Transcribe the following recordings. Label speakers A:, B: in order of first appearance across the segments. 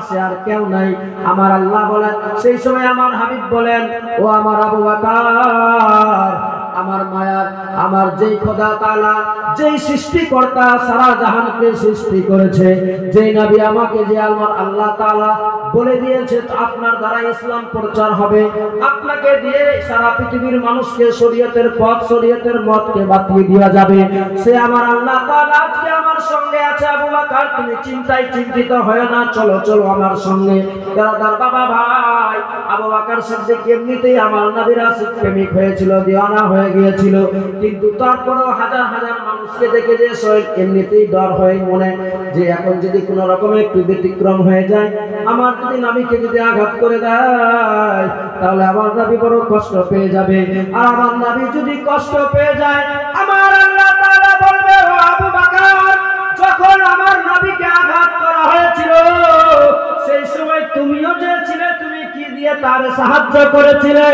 A: পাশে আর কেউ নাই। আমার আল্লাহ বলেন, সেই সময় আমার হাবিব বলেন, ও আমার আবু বকর, আমার মায়ার আমার যেই খোদা তাআলা, যেই সৃষ্টিকর্তা সারা জাহানকে সৃষ্টি করেছে, যেই নবী আমাকে যে আমার আল্লাহ তাআলা বলে দিয়েছে আপনার দ্বারা ইসলাম প্রচার হবে, আপনাকে দিয়ে সারা পৃথিবীর মানুষকে শরীয়তের পথ শরীয়তের মতকে বাতিয়ে দেওয়া যাবে, সে আমার আল্লাহ তাআলা আজকে আমার সঙ্গে আছে। আবু বকর, তুমি চিন্তায় চিন্তিত হয় না, চলো চলো আমার সঙ্গে। দাদার বাবা ভাই, আবু বকর সিদ্দিক এমনিতেই আমার নবীর আশিক প্রেমিক হয়েছিল, দিওয়ানা হয়ে গিয়েছিল, কিন্তু তারপরেও হাজার হাজার মানুষকে দেখে যে এমনিতেই ডর হয় মনে, যে এখন যদি কোনো রকমের একটু ব্যতিক্রম হয়ে যায়, আমার যদি নবীকে যদি আঘাত করে দেয়, তাহলে আমার নবী বড় কষ্ট পেয়ে যাবে। আর আমার নবী যদি কষ্ট পেয়ে যায়, আমার আল্লাহ তাআলা বলবে, ও আবু বকর, যখন আমার নবীকে আঘাত করা হয়েছিল সেই সময় তুমিও যে ছিলে, তুমি কি দিয়ে তার সাহায্য করেছিলে?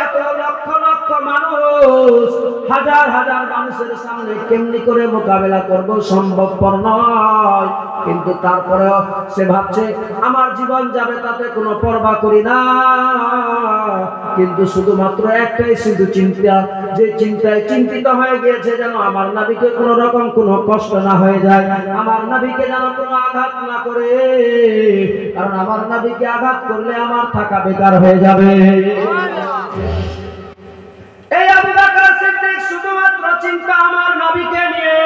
A: এত লক্ষ লক্ষ মানুষ, হাজার হাজার মানুষের সামনে কেমনি করে মোকাবেলা করব সম্ভবপর নয়, কিন্তু তারপরেও সে ভাবছে আমার জীবন যাবে তাতে কোনো পরোয়া করি না, কিন্তু শুধুমাত্র একটাই শুধু চিন্তা, যে চিন্তায় চিন্তিত হয়ে গিয়েছে যেন আমার নবীকে কোনো রকম কোনো কষ্ট না হয়ে যায়, আমার নবীকে যেন কোনো আঘাত না করে, কারণ আমার নবীকে আঘাত করলে আমার থাকা বেকার হয়ে যাবে। এই আবু বকর সিদ্দিক শুধুমাত্র চিন্তা আমার নবীকে নিয়ে,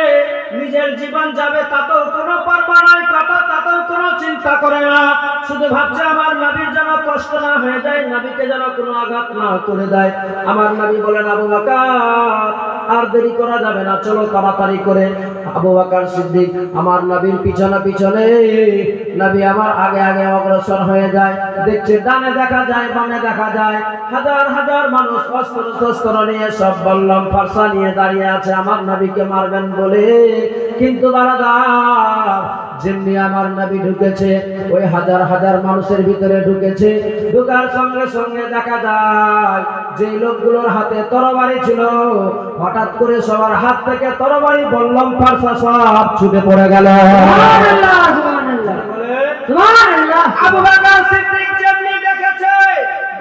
A: নিজের জীবন যাবে তাতেও কোনো পরোয়া নাই, তাতেও কোনো চিন্তা করে না, শুধু ভাবছে আমার নবীর যেন কষ্ট না হয়ে যায়, নবীকে যেন কোনো আঘাত না করে দেয়। আমার নবী বলেন, আবু বকর আর দেরি করা যাবে না, চলো তাড়াতাড়ি করে। আবু বকর সিদ্দিক আমার নবীর পিছনে পিছনে, নবী আমার আগে আগে অগ্রসর হয়ে যায়, দেখছে ডানে দেখা যায় বামে দেখা যায় হাজার হাজার মানুষ অস্ত্র নিয়ে সব বল্লম ফারসা নিয়ে দাঁড়িয়ে আছে আমার নবীকে মারবেন বলে, কিন্তু বারাদার যেমনি আমার নবী ঢুকেছে ওই হাজার হাজার মানুষের ভিতরে ঢুকেছে, ঢোকার সঙ্গে সঙ্গে দেখা যায় যে লোকগুলোর হাতে তরবারি ছিল, হঠাৎ করে সবার হাত থেকে তরবারি বল্লম ফারসা সব ছুটে পড়ে গেল। সুবহানাল্লাহ, সুবহানাল্লাহ, সুবহানাল্লাহ। আবু বকর সিদ্দিক যেমনি দেখেছে,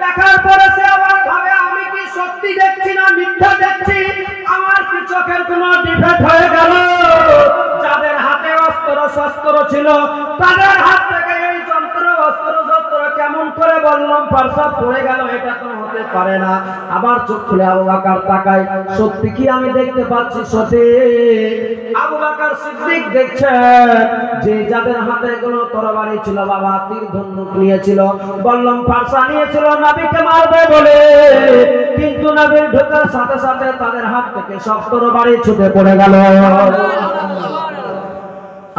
A: দেখার পরে সে আবার ভাবে, আমি কি সত্যি দেখছি না মিথ্যা দেখছি? আমার কি চোখের কোনো ডিফেক্ট হয়ে গেল? যাদের হাতে শস্ত্র ছিল তাদের হাত থেকে এই যন্ত্র অস্ত্র শস্ত্র কেমন করে বললাম ফারসা পড়ে গেল, এটা তো হতে পারে না। আবার চোখ খুলে আবু বকর তাকায়, সত্যি কি আমি দেখতে পাচ্ছি? সত্যি আবু বকর সিদ্দিক দেখছে যে যাদের হাতে কোনো তরবারি ছিল, বাবা তীর ধনুক নিয়েছিল, বললাম ফারসা নিয়েছিল নবীকে মারবে বলে, কিন্তু নবীর ঢোকার সাথে সাথে তাদের হাত থেকে সব তরবারি ছুটে পড়ে গেল।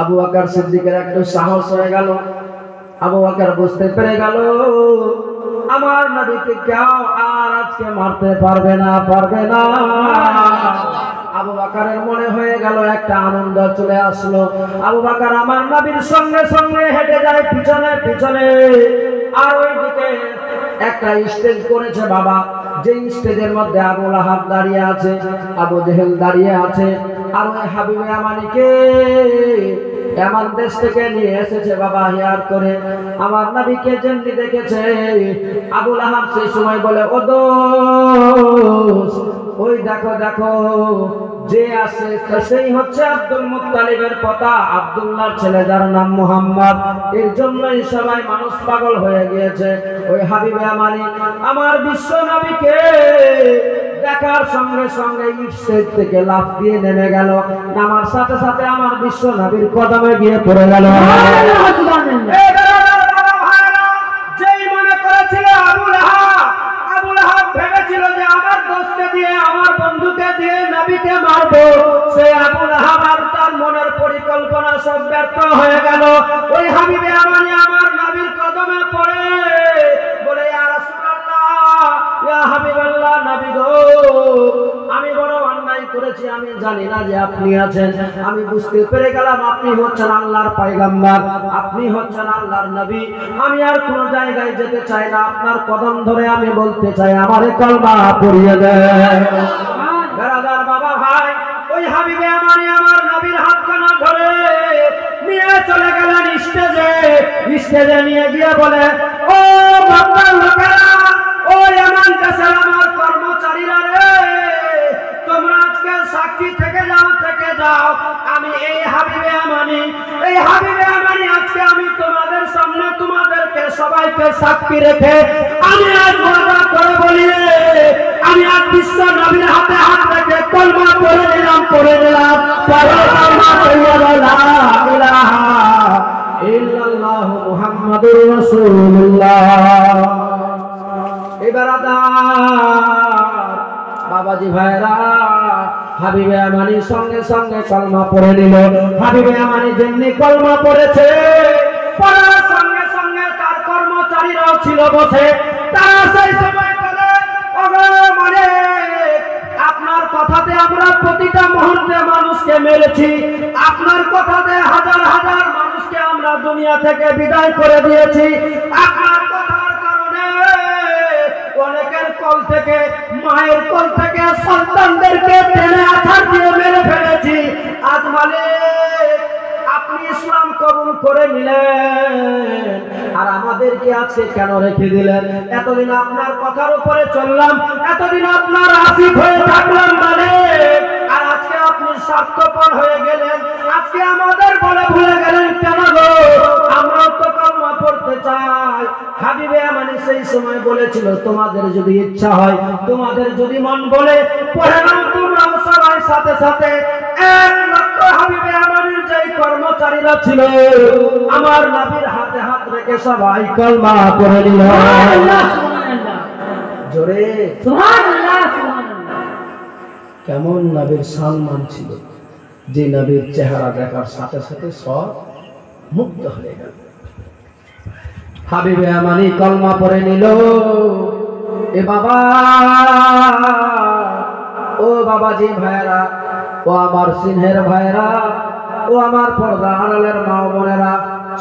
A: আবু বকর সিদ্দিকের একটু সাহস হয়ে গেল, আবু বকর বুঝতে পেরে গেল আমার নবীকে কেউ আর আজকে মারতে পারবে না, পারবে না। আবু বকরের মনে হয়ে গেল একটা আনন্দ চলে আসলো। আবু বকর আমার নবীর সঙ্গে সঙ্গে হেঁটে যায় পিছনে পিছনে, আর ওইদিকে একটা স্টেজ করেছে বাবা, যে স্টেজের মধ্যে আবু লাহাব দাঁড়িয়ে আছে, আবু জেহেল দাঁড়িয়ে আছে, আর ওই হাবিবে আমানিকে এমন দেশ থেকে নিয়ে এসেছে বাবা হিয়ার করে। আমার নবীকে যেমনি দেখেছে আবু লাহাব সেই সময় বলে, ও দোস্ত ওই দেখো দেখো যে আছে সেই হচ্ছে আব্দুল মুত্তালিবের পোতা, আব্দুল্লাহর ছেলে যার নাম মুহাম্মদ। এর জন্যই সবাই মানুষ পাগল হয়ে গিয়েছে। ওই হাবিবে আমানি আমার বিশ্ব নবীকে দেখার সঙ্গে সঙ্গে স্টেজ থেকে লাফ দিয়ে নেমে গেল, নামার সাথে সাথে আমার বিশ্ব নবীর কদমে গিয়ে পড়ে গেল। যেই মনে করেছিল আবু লাহাব ভেবেছিল যে আমার দোস্তকে দিয়ে আমার বন্ধুকে দিয়ে নবীকে মারবো, সে আবু লাহাব আর তার মনের পরিকল্পনা সব ব্যর্থ হয়ে গেল। ওই হাবিবে আমানি আমার নবীর কদমে পড়ে বলে, ইয়া রাসূলুল্লাহ, ইয়া হাবিবাল্লাহ, নবী গো, আমি বড় অন্যায় করেছি, আমি জানি না যে আপনি আছেন, আমি বুঝতে পেরে গেলাম আপনি হচ্ছেন আল্লাহর পয়গম্বর, আপনি হচ্ছেন আল্লাহর নবী, আমি আর কোন জায়গায় যেতে চাই না, আপনার কদম ধরে আমি বলতে চাই আমারে কলমা পড়িয়ে দেন। বাবা ভাই, ওই হাবিবে আমানি আমার নবীর হাতখানা ধরে নিয়ে চলে গেলেন স্টেজে। স্টেজে নিয়ে গিয়ে বলে, ও মক্কার লোকেরা, ও ইয়ামান দেশের আমার কর্মচারীরা রে, তোমরা আজকে সাক্ষী থেকে যাও, আমি এই হাবিবে আমানি আজকে আমি তোমাদের সামনে তোমাদেরকে সবাইকে সাক্ষী রেখে আমি আজ ওয়াদা করে বলি, আমি আজ বিশ্ব নবীর হাতে হাত রেখে কলমা পড়ে দিলাম পরে কালমা পড়ে লা ইলাহা ইল্লাল্লাহ মুহাম্মাদুর রাসূলুল্লাহ। এবার বাবাজি ভাইরা, হাবিবে আমানি সঙ্গে সঙ্গে কলমা পড়ে নিল। হাবিবে আমানি যেমনি কলমা পড়েছে, পড়ার সঙ্গে সঙ্গে তার কর্মচারীরাও ছিল বসে। তারা সেই সময় বলে, ওগো মালিক, আপনার কথাতে আমরা প্রতিটা মুহূর্তে মানুষকে মেরেছি, আপনার কথাতে হাজার হাজার মানুষকে আমরা দুনিয়া থেকে বিদায় করে দিয়েছি, আপনার কথার কারণে অনেকের কোল থেকে, মায়ের কোল থেকে সন্তানদেরকে টেনে আছাড় দিয়ে মেরে ফেলেছি। আজ মালিক আপনি ইসলাম কবুল করে নিলেন, আর আমাদেরকে আজকে কেন রেখে দিলেন? এতদিন আপনার কথার উপরে চললাম, এতদিন আপনার আসিফ হয়ে থাকলাম মালিক, আর আজকে আপনি স্বার্থপর হয়ে গেলেন, আজকে আমাদের বলে ভুলে গেলেন কেন গো? আমরা তো কলমা পড়তে চাই। হাবিবে আমানি সেই সময় বলেছিল, তোমাদের যদি ইচ্ছা হয়, তোমাদের যদি মন বলে, পড়ে নাও তোমরা সবাই সাথে সাথে। 1 লক্ষ হাবিবে আমানির যেই কর্মচারীরা ছিল, আমার নবীর হাতে হাত রেখে সবাই কলমা পড়ে নিল। জোরে সুবহানাল্লাহ, সুবহানাল্লাহ। কেমন নবীর সম্মান ছিল, যে নবীর চেহারা দেখার সাথে সাথে সব মুক্ত হয়ে গেল। হাবিবে আমানি কলমা পড়ে নিল। এ বাবা, ও বাবাজি ভাইরা, ও আমার সিনহের ভাইরা, ও আমার পর্দা আড়ালের মা বোনেরা,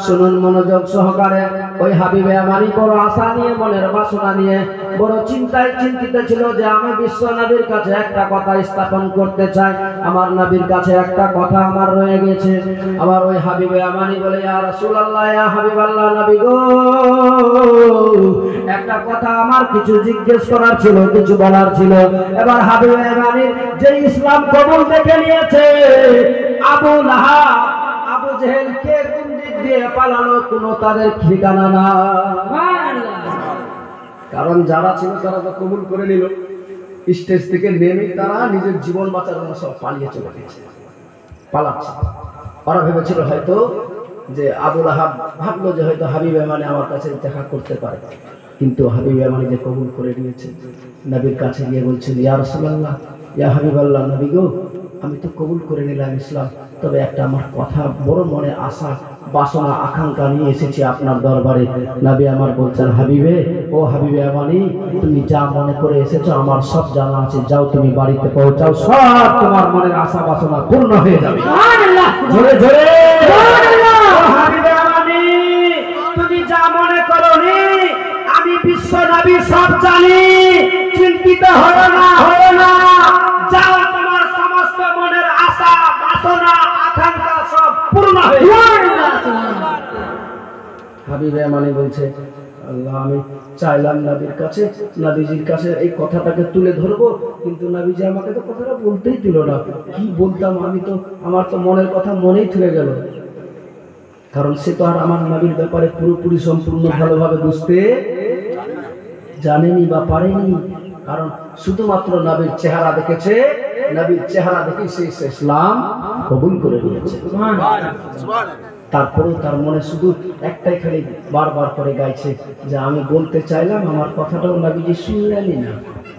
A: শুনুন মনোযোগ সহকারে। ওই হাবিবে আমানি বড় আশা নিয়ে, মনের বাসনা নিয়ে, বড় চিন্তায় চিন্তিত ছিল যে আমি বিশ্ব নবীর কাছে একটা কথা স্থাপন করতে চাই, আমার নবীর কাছে একটা কথা আমার রয়ে গেছে। আমার ওই হাবিবে আমানি বলে, ইয়া রাসূলুল্লাহ, ইয়া হাবিবাল্লাহ, নবী গো, একটা কথা আমার কিছু জিজ্ঞেস করার ছিল, কিছু বলার ছিল। এবার হাবিবে আমানির যে ইসলাম কবুল দেখে নিয়েছে, আবু লাহাব, আবু জেহেল কে কোন দিক দিয়ে পালালো, কোনো তাদের ঠিকানা না। কারণ যারা ছিল তারা তো কবুল করে নিল, স্টেজ থেকে নেমে তারা নিজের জীবন বাঁচার জন্য সব পালিয়ে চলে গেছে, পালাচ্ছে। ওরা ভেবেছিল হয়তো যে আবু লাহাব ভাবলো যে হয়তো হাবিব আমানি আমার কাছে দেখা করতে পারে, কিন্তু হাবিব আমানি যে কবুল করে নিয়েছে, নবীর কাছে গিয়ে বলছেন, ইয়া রাসূলুল্লাহ, ইয়া হাবিবাল্লাহ, নবী গো, আমি তো কবুল করে নিলাম ইসলাম, তবে একটা আমার কথা, বড় মনে আশা বাসনা আকাঙ্ক্ষা নিয়ে এসেছি আপনার দরবারে। নবী আমার বলছেন, হাবিবে, ও হাবিবে আমানি, তুমি যা মনে করে এসেছো আমার সব জানা আছে, যাও তুমি বাড়িতে পৌঁছাও, সব তোমার মনের আশা বাসনা পূর্ণ হয়ে যাবে। সুবহানাল্লাহ, জোরে জোরে সুবহানাল্লাহ। ও হাবিবে আমানি, তুমি যা মনে করনি, আমি বিশ্ব নবী সব জানি, চিন্তিত হয়ো না, যাও, তোমার সমস্ত মনের আশা বাসনা আকাঙ্ক্ষা সব পূর্ণ হয়ে যাবে। হাবিবে আমানি বলছে, আল্লাহ, আমি চাইলাম নবীর কাছে, নবীজির কাছে এই কথাটাকে তুলে ধরবো, কিন্তু নবীজি আমাকে তো কথাটা বলতেই দিল না। কি বলতাম আমি, তো আমার তো মনের কথা মনেই থেকে গেল, কারণ সে তো আর আমার নবীর ব্যাপারে পুরোপুরি সম্পূর্ণ ভালোভাবে বুঝতে জানেনি বা পারেনি, কারণ শুধুমাত্র নবীর চেহারা দেখেছে, নবীর চেহারা দেখে সে ইসলাম কবুল করে নিয়েছে। তারপরেও তার মনে শুধু একটাই খালি বারবার করে গাইছে যে আমি বলতে চাইলাম, আমার কথাটাও নবীজি শুনলেনই না,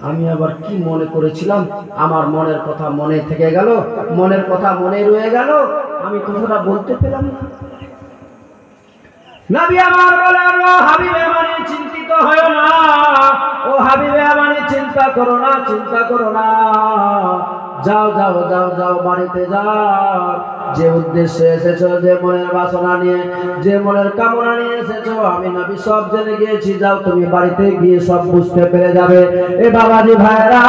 A: আমি আবার কি মনে করেছিলাম, আমার মনের কথা মনে থেকে গেল, মনের কথা মনে রয়ে গেল, আমি কথাটা বলতে পেলাম না। নবী আমার বলেন, ও হাবিবে আমানি, চিন্তিত হয়ো না, ও হাবিবে আমানি, চিন্তা করো না, চিন্তা করো না, যাও যাও যাও যাও, বাড়িতে যাও, যে উদ্দেশ্যে এসেছো, যে মনের বাসনা নিয়ে, যে মনের কামনা নিয়ে এসেছো, আমি নবী সব জেনে গিয়েছি, যাও তুমি বাড়িতে গিয়ে সব বুঝতে পেরে যাবে। এ বাবাজি ভাইরা,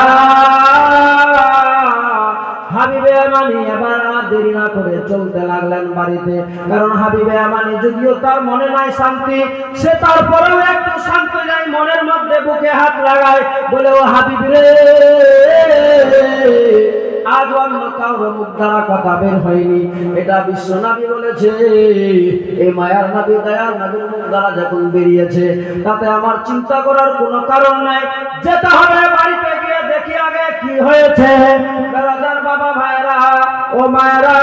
A: হাবিবে আমানি এবার আর দেরি না করে চলতে লাগলেন বাড়িতে। কারণ হাবিবে আমানি যদিও তার মনে নাই শান্তি, সে তারপরেও একটু শান্ত যায় মনের মধ্যে, বুকে হাত লাগায়, বলে ও হাবিব রে, আজ অন্য কারো মুখ দ্বারা কথা বের হয়নি, এটা বিশ্ব নবী বলেছে। এই মায়ার নবী দয়ার নবীর মুখ দ্বারা যখন বেরিয়েছে, তাতে আমার চিন্তা করার কোনো কারণ নাই, যেতে হবে বাড়িতে গিয়ে দেখি আগে কি হয়েছে। বেরাদার বাবা ভাইরা ও মায়েরা,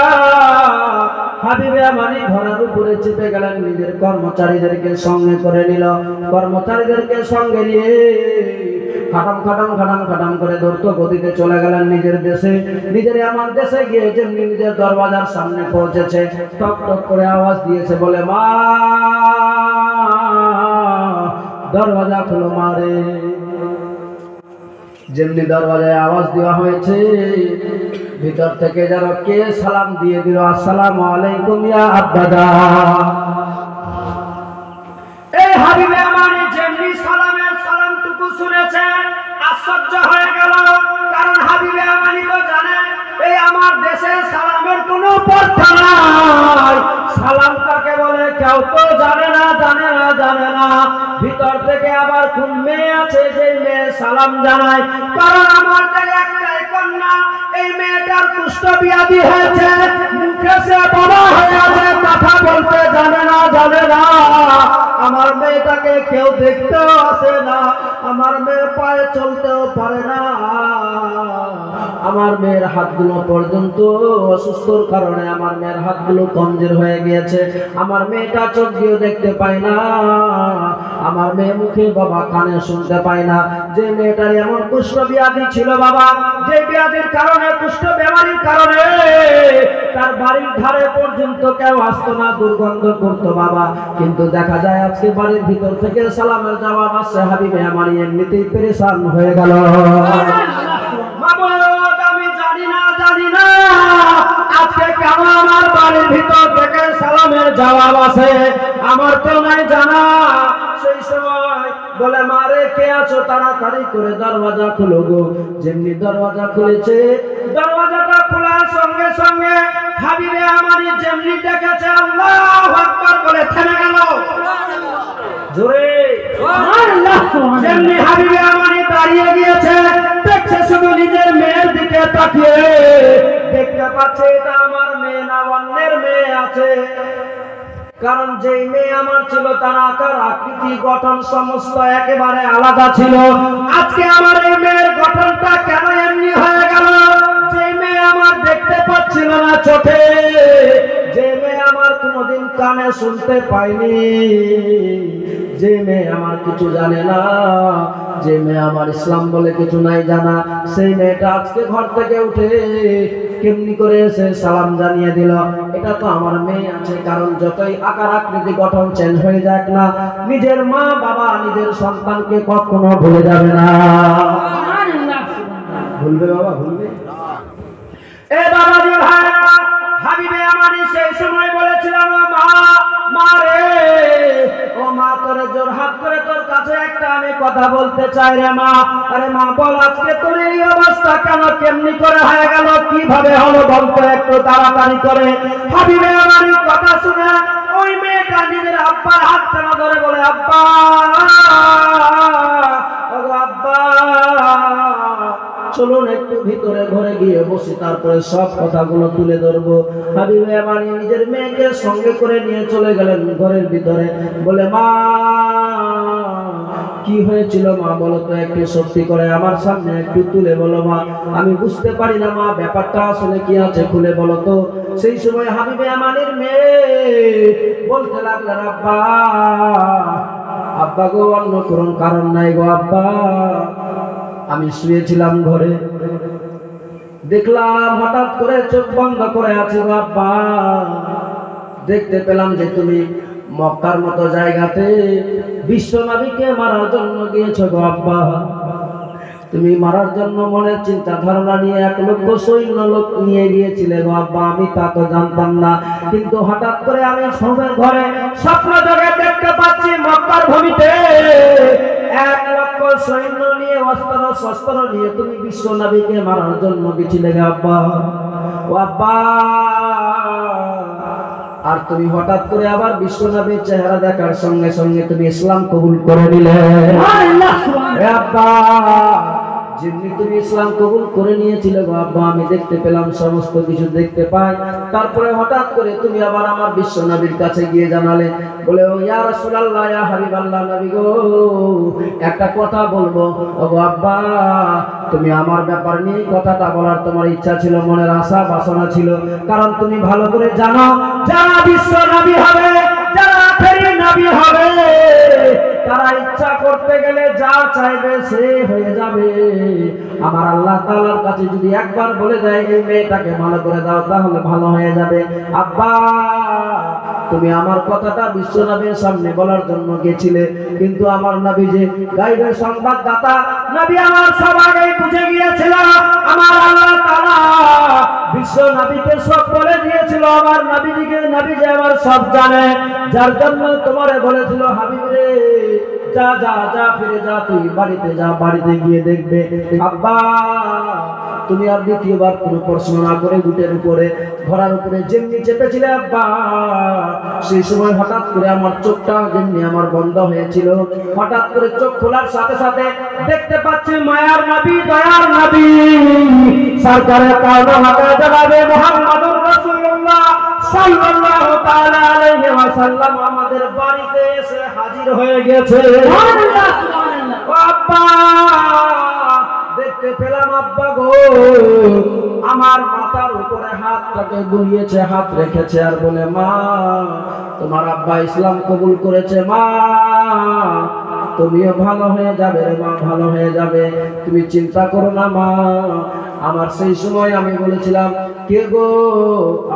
A: হাবিবে আমানি ঘোড়ার উপরে চেপে গেলেন, নিজের কর্মচারীদেরকে সঙ্গে করে নিল। কর্মচারীদেরকে সঙ্গে নিয়ে খাটাম খাটাম খাটাম খাটাম করে দ্রুত গতিতে চলে গেলেন নিজের দেশে। নিজের এমন দেশে গিয়ে যেমনি নিজের দরওয়াজার সামনে পৌঁছেছে, টক টক করে আওয়াজ দিয়েছে, বলে মা, দরওয়াজা খুলো মা রে। যেমনি দরওয়াজায় আওয়াজ দেওয়া হয়েছে, ভিতর থেকে যেন কে সালাম দিয়ে দিল, আসসালামু আলাইকুম ইয়া আব্বাদা। এই হাবিবে আমানি যেমনি সালামের সালামটুকু শুনেছে, আশ্চর্য হয়ে গেল। কারণ হাবিবে আমানি তো জানে এই আমার দেশে সালামের কোনো পর্দা নাই, সালাম কাকে বলে কেউ তো জানে না, জানে না, জানে না। ভিতর থেকে আবার কোন মেয়ে আছে যে মেয়ে সালাম জানায়? কারণ আমার যে একটাই কন্যা, এই মেয়েটার কুষ্ঠ ব্যাধি হয়েছে, মুখে সে বাবা হয়ে আছে, কথা বলতে জানে না, জানে না। আমার মেয়েটাকে কেউ দেখতেও আসে না, আমার মেয়ে পায়ে চলতেও পারে না, আমার মেয়ের হাতগুলো পর্যন্ত অসুস্থর কারণে আমার মেয়ের হাতগুলো কমজোর হয়ে গিয়েছে, আমার মেয়েটা চোখ দিয়েও দেখতে পায় না, আমার মেয়ে মুখে বাবা কানে শুনতে পায় না। যে মেয়েটার এমন কুষ্ঠ ব্যাধি ছিল বাবা, যে ব্যাধির কারণে, কুষ্ঠ বেমারির কারণে তার বাড়ির ধারে পর্যন্ত কেউ আসতো না, দুর্গন্ধ করতো বাবা। কিন্তু দেখা যায় আজকে বাড়ির ভিতর থেকে সালামের জবাব আসছে, হাবিবে আমানি এমনিতেই পেরেশান হয়ে গেল। আমি জানি না, জানি না আজকে কেন আমার বাড়ির ভিতর থেকে সালামের জবাব আসে, আমার তো নাই জানা। সেই সময় বলে মারে কে আছো, তাড়াতাড়ি করে দরওয়াজা খুলো গো। যেমনি দরওয়াজা খুলেছে, দরওয়াজাটা খোলার সঙ্গে সঙ্গে হাবিবে আমানি যেমনি দেখেছে, আল্লাহু আকবার বলে থেমে গেল জোরে। যেমনি হাবিবে আমানি দাঁড়িয়ে গিয়েছে, দেখছে শুধু নিজের মেয়ের দিকে তাকিয়ে, দেখতে পাচ্ছে এটা আমার মেয়ে না অন্যের মেয়ে আছে। কারণ যেই মেয়ে আমার ছিল তার আকার আকৃতি গঠন সমস্ত একেবারে আলাদা ছিল। আজকে আমার এই মেয়ের গঠনটা কেন এমনি হয়ে গেল? যে মেয়ে আমার দেখতে পাচ্ছিল না চোখে, যে মেয়ে আমার কোনোদিন কানে শুনতে পাইনি, যে মেয়ে আমার কিছু জানে না, যে মেয়ে আমার ইসলাম বলে কিছু নাই জানা, সেই মেয়েটা আজকে ঘর থেকে উঠে কেমনি করে এসে সালাম জানিয়ে দিল, এটা তো আমার মেয়ে আছে। কারণ যতই আকার আকৃতি গঠন চেঞ্জ হয়ে যাক না, নিজের মা বাবা নিজের সন্তানকে কখনো ভুলে যাবে না। ভুলবে বাবা, ভুলবে? এ বাবাজি ভাইরা, হাবিবে আমানি সেই সময় বলেছিলাম, মা, মা রে, ও মা, তোরে জোরহাত করে তোর কাছে একটা আমি কথা বলতে চাই রে মা। আরে মা বল, আজকে তোর এই অবস্থা কেন, কেমনি করে হয়ে গেল, কিভাবে হলো বলতো একটু তাড়াতাড়ি করে। হাবিবে আমানি কথা শুনে ওই মেয়েটা নিজের আব্বার হাত টানা ধরে বলে, আব্বা, ওগো আব্বা, চলুন একটু ভিতরে ঘরে গিয়ে বসি, তারপরে সব কথাগুলো তুলে ধরবো। হাবিবে আমানি নিজের মেয়েকে সঙ্গে করে নিয়ে চলে গেলেন ঘরের ভিতরে। বলে মা, কি হয়েছিল মা বলো তো, একটু সত্যি করে আমার সামনে একটু তুলে বলো মা, আমি বুঝতে পারি না মা, ব্যাপারটা আসলে কি আছে, খুলে বলো তো। সেই সময় হাবিবে আমানির মেয়ে বলতে লাগলেন, আব্বা, আব্বা গো, অন্য কোনো কারণ নাই গো আব্বা, আমি শুয়েছিলাম ঘরে, দেখলাম হঠাৎ করে চোখ বন্ধ করে আছি গো আব্বা, দেখতে পেলাম যে তুমি মক্কার মতো জায়গাতে বিশ্ব নবীকে মারার জন্য গিয়েছো গো আব্বা। তুমি মারার জন্য মনের চিন্তা ধারণা নিয়ে 1 লক্ষ সৈন্য লোক নিয়ে গিয়েছিলে গো আব্বা, আমি তা তো জানতাম না। কিন্তু হঠাৎ করে আমি সবের ঘরে স্বপ্ন জগে দেখতে পাচ্ছি মক্কার ভূমিতে 1 লক্ষ সৈন্য নিয়ে, অস্ত্র শস্ত্র নিয়ে তুমি বিশ্ব নবীকে মারার জন্য গেছিলে গো আব্বা। ও আব্বা, আর তুমি হঠাৎ করে আবার বিশ্বনবীর চেহারা দেখার সঙ্গে সঙ্গে তুমি ইসলাম কবুল করে নিলে। আব্বা, যেমনি তুমি ইসলাম কবুল করে নিয়েছিলে গো আব্বা, আমি দেখতে পেলাম, সমস্ত কিছু দেখতে পাই। তারপরে হঠাৎ করে তুমি আবার আমার বিশ্বনবীর কাছে গিয়ে জানালে, বলে ও ইয়া রাসূলুল্লাহ, ইয়া হাবিবাল্লাহ, নবী গো, একটা কথা বলবো। ও গো আব্বা, তুমি আমার ব্যাপার নিয়ে কথাটা বলার তোমার ইচ্ছা ছিল, মনের আশা বাসনা ছিল। কারণ তুমি ভালো করে জানো, যারা বিশ্ব নবী হবে, যারা আখেরি নবী হবে, তারা ইচ্ছা করতে গেলে যা চাইবে সে হয়ে যাবে। আমার আল্লাহ তাআলার কাছে যদি একবার বলে দেয় এই মেয়েটাকে ভালো করে দাও, তাহলে ভালো হয়ে যাবে। আব্বা, তুমি আমার কথাটা বিশ্বনবীর সামনে বলার জন্য গেছিলে, কিন্তু আমার নবী যে গায়বের সংবাদদাতা নবী, আমার সব আগেই বুঝে গিয়েছিল। আমার আল্লাহ তাআলা বিশ্ব নবীকে সব বলে দিয়েছিল। আমার নবীজিকে, নবী যে আমার সব জানে, যার জন্য তোমারে বলেছিল হাবিব রে, যা যা যা, ফিরে যা, তুই বাড়িতে যা, বাড়িতে গিয়ে দেখবে। আব্বা, তুমি আর দ্বিতীয়বার কোনো প্রশ্ন না করে বুটের উপরে, ঘোড়ার উপরে যেমনি চেপেছিলে আব্বা, সেই সময় হঠাৎ করে আমার চোখটা যেমনি আমার বন্ধ হয়েছিল, হঠাৎ করে চোখ খোলার সাথে সাথে দেখতে পাচ্ছি মায়ার নবী, দয়ার নবী, সরকারের কারণে হাতে জানাবে মুহাম্মদুর রাসূলুল্লাহ সাল্লাল্লাহু তাআলা আলাইহি ওয়াসাল্লাম আমাদের বাড়িতে এসে হাজির হয়ে গেছে। সুবহানাল্লাহ, সুবহানাল্লাহ। ও আব্বা, দেখতে পেলাম আব্বা গো, আমার মাথার উপরে হাতটাকে বুলিয়েছে, হাত রেখেছে, আর বলে মা, তোমার আব্বা ইসলাম কবুল করেছে মা, তুমিও ভালো হয়ে যাবে রে মা, ভালো হয়ে যাবে, তুমি চিন্তা করো না মা। আমার সেই সময় আমি বলেছিলাম, কে গো,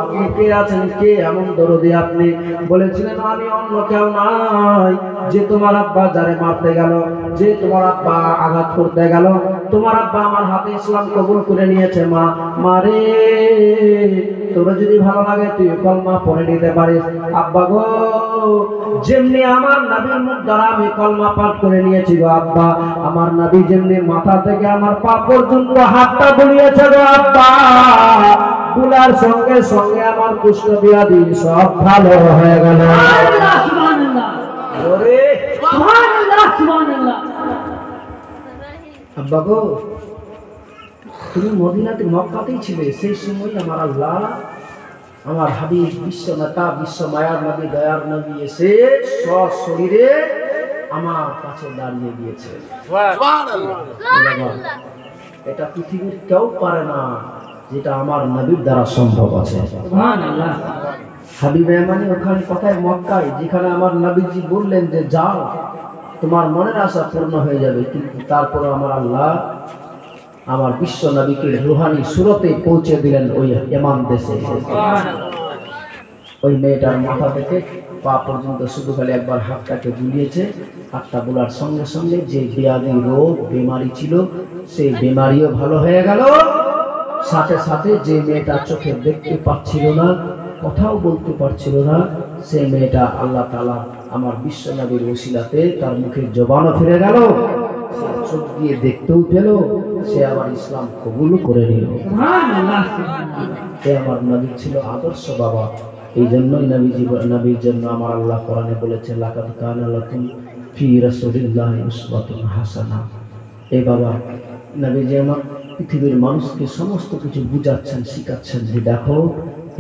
A: আপনি কে আছেন, কে এমন দরদি আপনি? বলেছিলেন আমি অন্য কেউ নাই, যে তোমার আব্বা যারে মারতে গেল, যে তোমার আব্বা আঘাত করতে গেল, তোমার আব্বা আমার হাতে ইসলাম কবুল করে নিয়েছে মা। মারে, তোর যদি ভালো লাগে তুই কলমা পড়ে নিতে পারিস। আব্বা গো, যেমনি আমার নবীর মুখ দ্বারা আমি কলমা পাঠ করে নিয়েছি গো আব্বা, আমার নবী যেমনি মাথা থেকে আমার পা পর্যন্ত হাতটা বুলিয়েছে গো আব্বা, বুলার সঙ্গে সঙ্গে আমার কুষ্ঠ ব্যাধি সব ভালো হয়ে গেল। সুবহানাল্লাহ, সুবহানাল্লাহ। ওরে সুবহানাল্লাহ, সুবহানাল্লাহ। আব্বা গো, তুমি মদিনাতে, মক্কাতেই ছিলে, সেই সময় আমার আল্লাহ, আমার হাবিব, বিশ্ব নেতা, বিশ্ব মায়ার নবী, দয়ার নবী এসে সশরীরে আমার কাছে দাঁড়িয়ে গিয়েছে। এটা পৃথিবীর কেউ পারে না, যেটা আমার নবীর দ্বারা সম্ভব আছে। হাবিব মানে ওখানে কোথায়? মক্কায়, যেখানে আমার নবীজি বললেন যে যাও, তোমার মনের আশা পূর্ণ হয়ে যাবে। কিন্তু তারপরে আমার আল্লাহ আমার বিশ্ব নবীকে রুহানি সুরতে পৌঁছে দিলেন ওই ইয়ামান দেশে। ওই মেয়েটার মাথা থেকে পা পর্যন্ত শুধু খালি একবার হাতটাকে বুলিয়েছে, হাতটা বোলার সঙ্গে সঙ্গে যে ব্যাধি, রোগ, বেমারি ছিল, সেই বেমারিও ভালো হয়ে গেল। সাথে সাথে যে মেয়েটা চোখে দেখতে পাচ্ছিল না, কথাও বলতে পারছিল না, সেই মেয়েটা আল্লাহ তাআলা আমার বিশ্ব নবীর ওসিলাতে তার মুখের জবানও ফিরে গেল, চোখ দিয়ে দেখতেও পেল, সে আবার ইসলাম কবুল করে নিল। আমার নবী ছিল আদর্শ বাবা। এই জন্যই নবীর জন্য আমার আল্লাহ কোরআনে বলেছে, লাকাদ কানা লাকুম ফি রাসূলিল্লাহি উসওয়াতুন হাসানাহ। এই বাবা নবীজি আমার পৃথিবীর মানুষকে সমস্ত কিছু বুঝাচ্ছেন, শিখাচ্ছেন যে দেখো,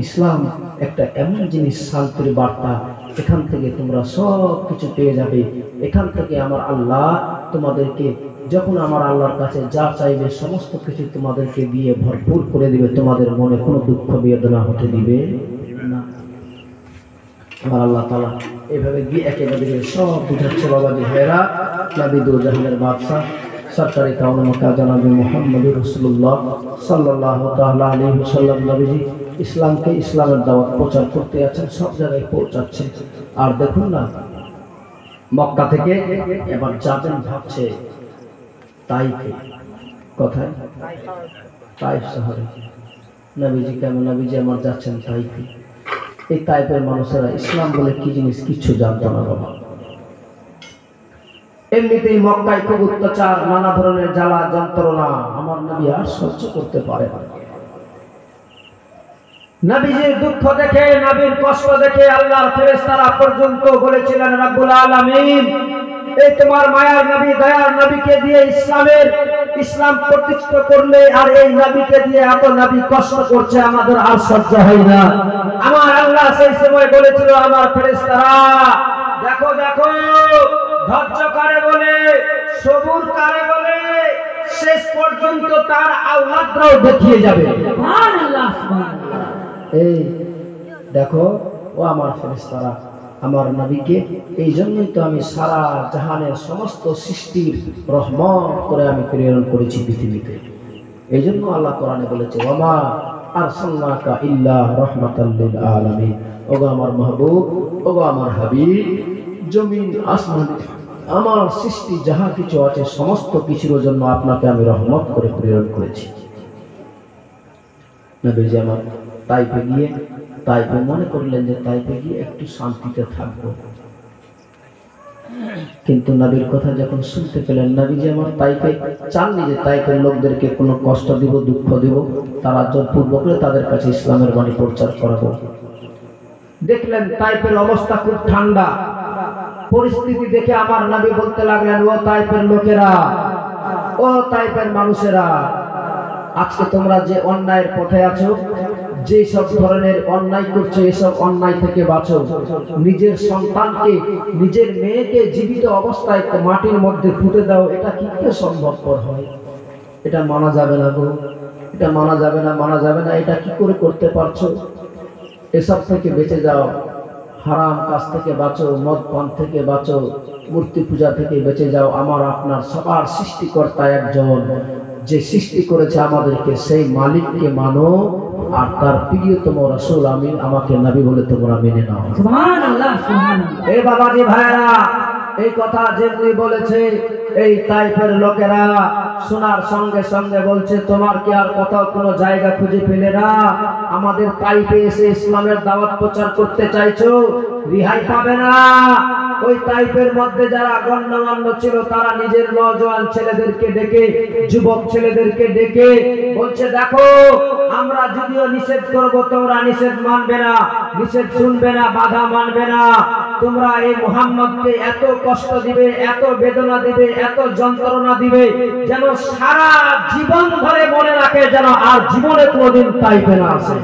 A: ইসলাম একটা এমন জিনিস, শান্তির বার্তা, এখান থেকে তোমরা সব কিছু পেয়ে যাবে। এখান থেকে আমার আল্লাহ তোমাদেরকে, যখন আমার আল্লাহর কাছে যা চাইবে সমস্ত কিছু তোমাদেরকে দিয়ে ভরপুর করে দিবে, তোমাদের মনে কোনো দুঃখ বেদনা হতে দিবে না। আমার আল্লাহ তাআলা এভাবে গিয়ে একেবারে সব বুঝাচ্ছে বাবাজি ভাইরা। নবী দু জাহানের বাদশা সরকারি কাউন মক্কা জনাবে মুহাম্মদুর রাসূলুল্লাহ সাল্লাল্লাহু তাআলা আলাইহি ওয়াসাল্লাম নবীজি ইসলামকে, ইসলামের দাওয়াত প্রচার করতে আছেন, সব জায়গায় পৌঁছাচ্ছে। আর দেখুন না, মক্কা থেকে এবার যাবেন ভাবছে তাইফে। কোথায়? তাইফ শহরে। নবীজি কেমন? নবীজি আমার যাচ্ছেন তাইফে। এই তাইফের মানুষেরা ইসলাম বলে কি জিনিস কিচ্ছু জানতো না বাবা। এমনিতেই মক্কায় খুব অত্যাচার, নানা ধরনের জ্বালা যন্ত্রণা আমার নবী আর সহ্য করতে পারে না। নবীজির দুঃখ দেখে, নবীর কষ্ট দেখে আল্লাহর ফেরেশতারা পর্যন্ত বলেছিলেন রব্বুল আলামিন, এই তোমার মায়ার নবী, দয়ার নবীকে দিয়ে ইসলাম প্রতিষ্ঠা করলে, আর এই নবীকে দিয়ে এত নবী কষ্ট করছে, আমাদের আর সহ্য হয় না। আমার আল্লাহ সেই সময় বলেছিল, আমার ফেরেশতারা দেখো দেখো, ধৈর্য কারে বলে, সবুর কারে বলে, শেষ পর্যন্ত তার আওলাদরাও দেখিয়ে যাবে। সুবহানাল্লাহ, সুবহানাল্লাহ। এই দেখো, ও আমার ফেরেশতারা, আমার নবীকে এই জন্যই তো আমি সারা জাহানের সমস্ত সৃষ্টির রহমত করে আমি প্রেরণ করেছি পৃথিবীতে। এই জন্য আল্লাহ কোরআনে বলেছে, ওমা আরসালনাকা ইল্লা রাহমাতাল লিল আলামিন। ওগো আমার মাহবুব, ওগো আমার হাবিব, জমিন আসমান আমার সৃষ্টি যাহা কিছু আছে সমস্ত কিছুর জন্য আপনাকে আমি রহমত করে প্রেরণ করেছি। নবীজি আমার তাইপে মনে করলেন যে তাইপে গিয়ে একটু শান্তিতে থাকবো, কিন্তু নবীর কথা যখন শুনতে পেলেন, নবীজি আমার তাইপে চাননি যে তাইপের লোকদেরকে কোনো কষ্ট দিব, দুঃখ দিব, তারা জোরপূর্বক তাদের কাছে ইসলামের বাণী প্রচার করাবো। দেখলেন তাইপের অবস্থা খুব ঠান্ডা, পরিস্থিতি দেখে আমার নবী বলতে লাগলেন, ও তাইপের লোকেরা, ও তাইপের মানুষেরা, আজকে তোমরা যে অন্যায়ের পথে আছো, যে সব ধরনের অন্যায় করছো, এসব অন্যায় থেকে বাঁচো। নিজের সন্তানকে, নিজের মেয়েকে জীবিত অবস্থায় মাটির মধ্যে পুঁতে দাও, এটা কি করে সম্ভবপর হয়? এটা মানা যাবে না গো, এটা মানা যাবে না, মানা যাবে না। এটা কি করে করতে পারছো? এসব থেকে বেঁচে যাও, হারাম কাজ থেকে বাঁচো, মদ পান থেকে বাঁচো, মূর্তি পূজা থেকে বেঁচে যাও। আমার আপনার সবার সৃষ্টিকর্তা একজন, যে সৃষ্টি করেছে আমাদেরকে, সেই মালিককে মানো, আর তার প্রিয়তম রাসূল আমি আমাকে নবী বলে তোমরা মেনে নাও। সুবহানাল্লাহ, সুবহানাল্লাহ। এই বাবাজি ভাইরা, এই কথা যেমনি বলেছে, এই তাইফের লোকেরা শোনার সঙ্গে সঙ্গে বলছে, তোমার কি আর কোথাও কোনো জায়গা খুঁজে পেলে না? আমাদের তাইফে এসে ইসলামের দাওয়াত প্রচার করতে চাইছো, রিহাই পাবে না। ওই তাইফের মধ্যে যারা গণ্যমান্য ছিল, তারা নিজের নওজোয়ান ছেলেদেরকে ডেকে, যুবক ছেলেদেরকে ডেকে বলছে, দেখো, আমরা যদিও নিষেধ করবো, তোমরা নিষেধ মানবে না, নিষেধ শুনবে না, বাধা মানবে না। তোমরা এই মুহাম্মদকে এত কষ্ট দিবে, এত বেদনা দিবে, এত যন্ত্রণা দিবে, যেন সারা জীবন ধরে মনে রাখে, যেন আর জীবনে কোনোদিন তাইফে না আসে।